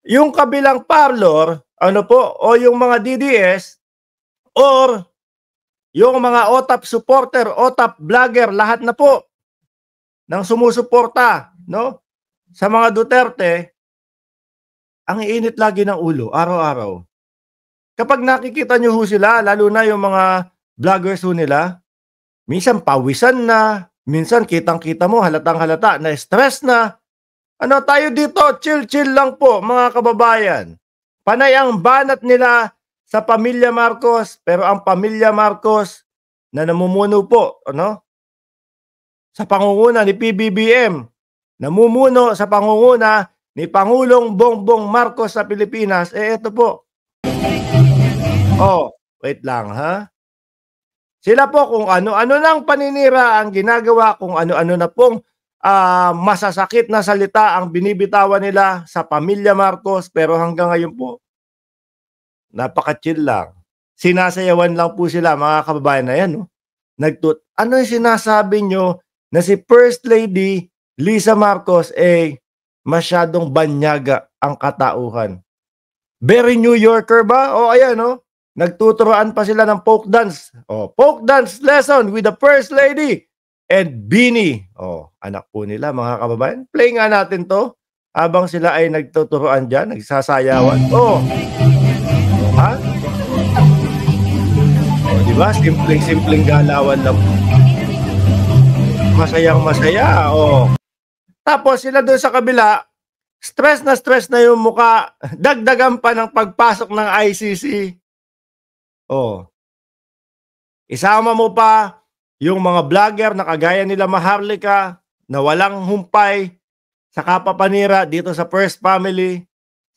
yung kabilang parlor, ano po, o yung mga DDS or yung mga OTAP supporter, OTAP vlogger, lahat na po ng sumusuporta, no, sa mga Duterte, ang iinit lagi ng ulo, araw-araw. Kapag nakikita niyo ho sila, lalo na yung mga vloggers ho nila, minsan pawisan na, minsan kitang-kita mo, halatang-halata na stress na. Ano tayo dito, chill-chill lang po mga kababayan. Panay ang banat nila sa pamilya Marcos, pero ang pamilya Marcos na namumuno po, ano, sa pangunguna ni PBBM, namumuno sa pangunguna ni Pangulong Bongbong Marcos sa Pilipinas, ito po. Oh, wait lang ha. Sila po kung ano-ano ng paninira ang ginagawa, kung ano-ano na pong masasakit na salita ang binibitawan nila sa pamilya Marcos, pero hanggang ngayon po, napaka-chill lang. Sinasayawan lang po sila mga kababayan na yan. No? Ano yung sinasabi nyo na si First Lady Lisa Marcos masyadong banyaga ang katauhan? Very New Yorker ba? O ayan, no? Nagtuturoan pa sila ng folk dance. Oh, folk dance lesson with the First Lady and Beanie. Oh, anak po nila mga kababayan. Play nga natin to habang sila ay nagtuturoan dyan, nagsasayawan. Oh, ha? Oh, diba? Simpleng-simpleng galawan lang. Masayang masaya. Oh. Tapos sila doon sa kabila, stress na yung muka, dagdagan pa ng pagpasok ng ICC. Oh. Isama mo pa yung mga vlogger na kagaya nila Maharlika na walang humpay sa kapapanira dito sa First Family,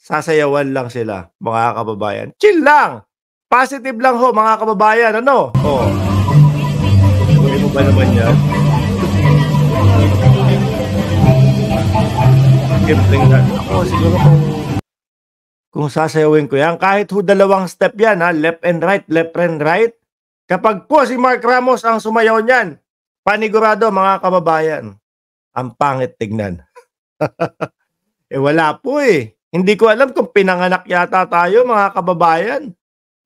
sasayawan lang sila, mga kababayan. Chill lang. Positive lang ho, mga kababayan. Ano? Oh. Tuloy mo ba naman yan? Simpleng na. Ako siguro kung sasayawin ko yan, kahit ho dalawang step yan, ha, left and right. Kapag po si Mark Ramos ang sumayaw niyan, panigurado mga kababayan, ang pangit tignan. Wala po eh. Hindi ko alam kung pinanganak yata tayo mga kababayan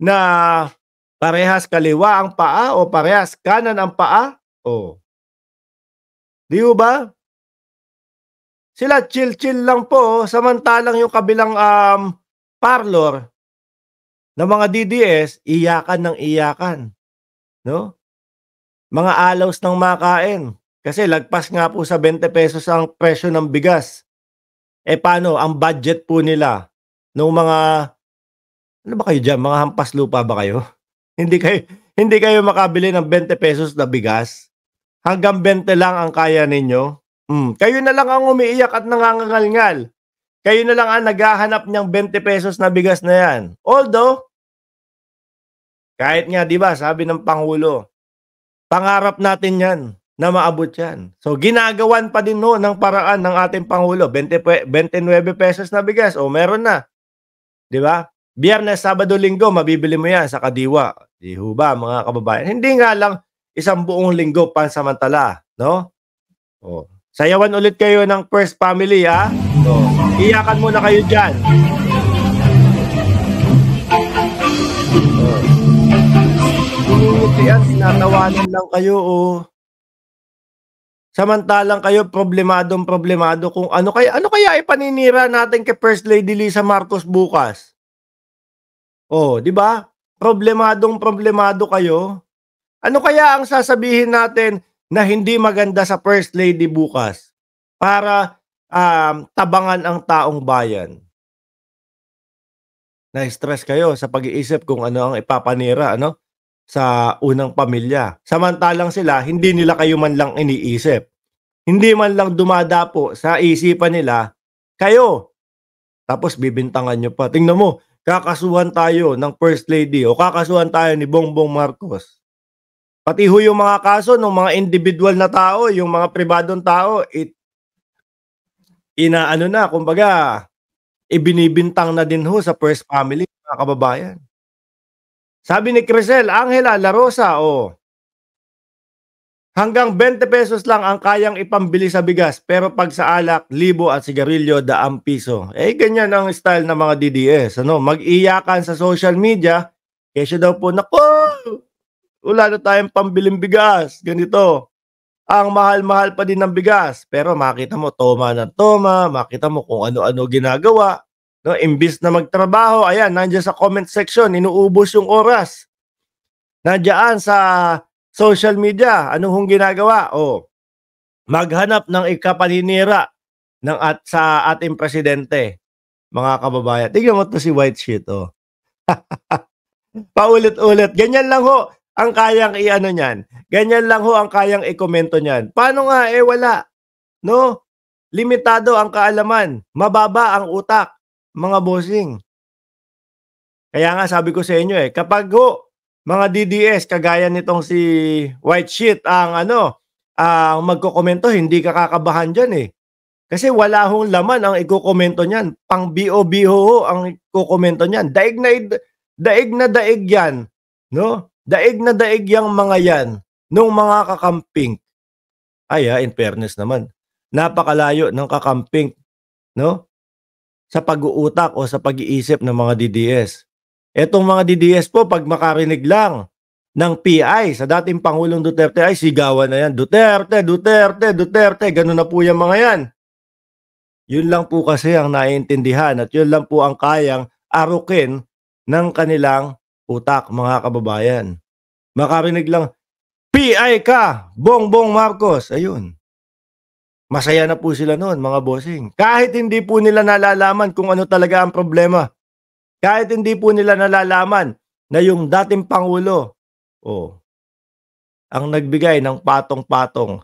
na parehas kaliwa ang paa o parehas kanan ang paa. Oh. Di ba? Sila chill-chill lang po, samantalang yung kabilang parlor ng mga DDS, iyakan ng iyakan. No? Mga alaws ng makain. Kasi lagpas nga po sa 20 pesos ang presyo ng bigas. Paano? Ang budget po nila nung mga, ano ba kayo dyan? Mga hampas lupa ba kayo? hindi kayo makabili ng 20 pesos na bigas. Hanggang 20 lang ang kaya ninyo. Kayo na lang ang umiiyak at nangangangalngal. Kayo na lang ang naghahanap niyang 20 pesos na bigas na yan. Although, kahit nga, di ba, sabi ng Pangulo, pangarap natin yan na maabot yan. So, ginagawan pa din ng paraan ng ating Pangulo. 29 pesos na bigas. O, meron na. Di ba? Biyernes, Sabado, Linggo, mabibili mo yan sa Kadiwa. Di ba, mga kababayan? Hindi nga lang isang buong linggo pansamantala. No? O, sayawan ulit kayo ng First Family, ha? So, iyakan muna kayo dyan. Yan, sinatawanan lang kayo, oh. Samantalang kayo problemado kung ano kaya ipaninira natin kay First Lady Lisa Marcos bukas. Oh, di ba? Problemado kayo. Ano kaya ang sasabihin natin na hindi maganda sa First Lady bukas para tabangan ang taong bayan? Na-stress kayo sa pag-iisip kung ano ang ipapanira, ano, sa unang pamilya. Samantalang sila, hindi nila kayo man lang iniisip. Hindi man lang dumadapo sa isipan nila, kayo. Tapos bibintangan nyo pa. Tingnan mo, kakasuhan tayo ng First Lady o kakasuhan tayo ni Bongbong Marcos. Pati ho yung mga kaso ng mga individual na tao, yung mga pribadong tao, kumbaga, ibinibintang na din ho sa First Family, mga kababayan. Sabi ni Crisel, Angela La Rosa, Hanggang ₱20 lang ang kayang ipambili sa bigas, pero 'pag sa alak, libo at sigarilyo, daang piso. Eh, ganyan ang style ng mga DDS ano, mag-iyakan sa social media, kesyo daw po, "Naku, wala na tayong pambiling bigas, ganito, ang mahal-mahal pa din ng bigas." Pero makita mo toma ng toma, makita mo kung ano-ano ginagawa, 'no, imbis na magtrabaho, ayan, nandiyan sa comment section, inuubos yung oras. Nandiyan sa social media, ano hong ginagawa? Oh, maghanap ng ikapaninira sa ating presidente, mga kababayan. Tignan mo 'to si White Sheet, oh. Paulit-ulit, ganyan lang ho ang kayang i-ano niyan, ganyan lang ho ang kayang ikomento niyan. Paano nga, eh, wala, 'no? Limitado ang kaalaman, mababa ang utak, mga bossing. Kaya nga sabi ko sa inyo, eh, kapag ho mga DDS kagaya nitong si White Sheet ang ano, ang magkokomento, hindi ka kakabahan diyan, eh. Kasi wala hong laman ang ikokomento niyan, pang-biho-biho ho ang ikokomento niyan. Daig na daig 'yan, 'no? Daig na daig yang mga 'yan nung mga kakamping. Ay, in fairness naman, napakalayo ng kakamping, 'no, sa pag-uutak o sa pag-iisip ng mga DDS. Etong mga DDS po 'pag makarinig lang ng PI sa dating Pangulong Duterte ay sigawan na 'yan, "Duterte, Duterte, Duterte." Gano'n na po 'yang mga 'yan. Yun lang po kasi ang naiintindihan at yun lang po ang kayang arukin ng kanilang utak, mga kababayan. Makarinig lang, "PI ka, Bongbong Marcos." Ayun, masaya na po sila no'n, mga bossing. Kahit hindi po nila nalalaman kung ano talaga ang problema. Kahit hindi po nila nalalaman na yung dating pangulo, oh, ang nagbigay ng patong-patong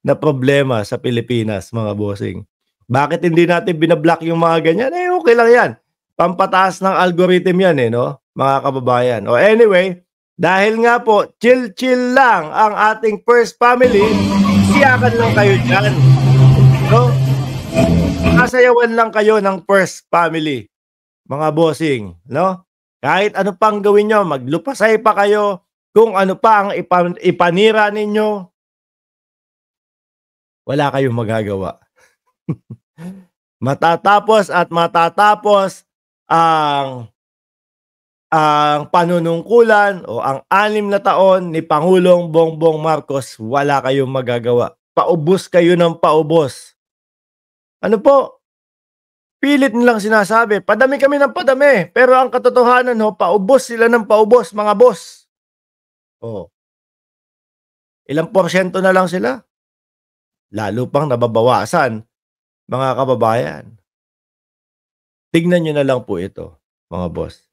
na problema sa Pilipinas, mga bossing. Bakit hindi natin bina-block yung mga ganyan? Eh, okay lang yan. Pampataas ng algorithm yan, eh, 'no, mga kababayan. O anyway, dahil nga po chill-chill lang ang ating first family, iyakan lang kayo diyan, 'no? Sasayawan lang kayo ng first family, mga bossing, 'no? Kahit ano pang gawin niyo, maglupasay pa kayo, kung ano pa ang ipanira ninyo, wala kayong magagawa. Matatapos at matatapos ang panunungkulan o ang 6 na taon ni Pangulong Bongbong Marcos, wala kayong magagawa. Paubos kayo ng paubos. Ano po, pilit nilang sinasabi, padami kami ng padami, pero ang katotohanan ho, paubos sila ng paubos, mga boss. Oh, ilang porsyento na lang sila? Lalo pang nababawasan, mga kababayan. Tignan niyo na lang po ito, mga boss.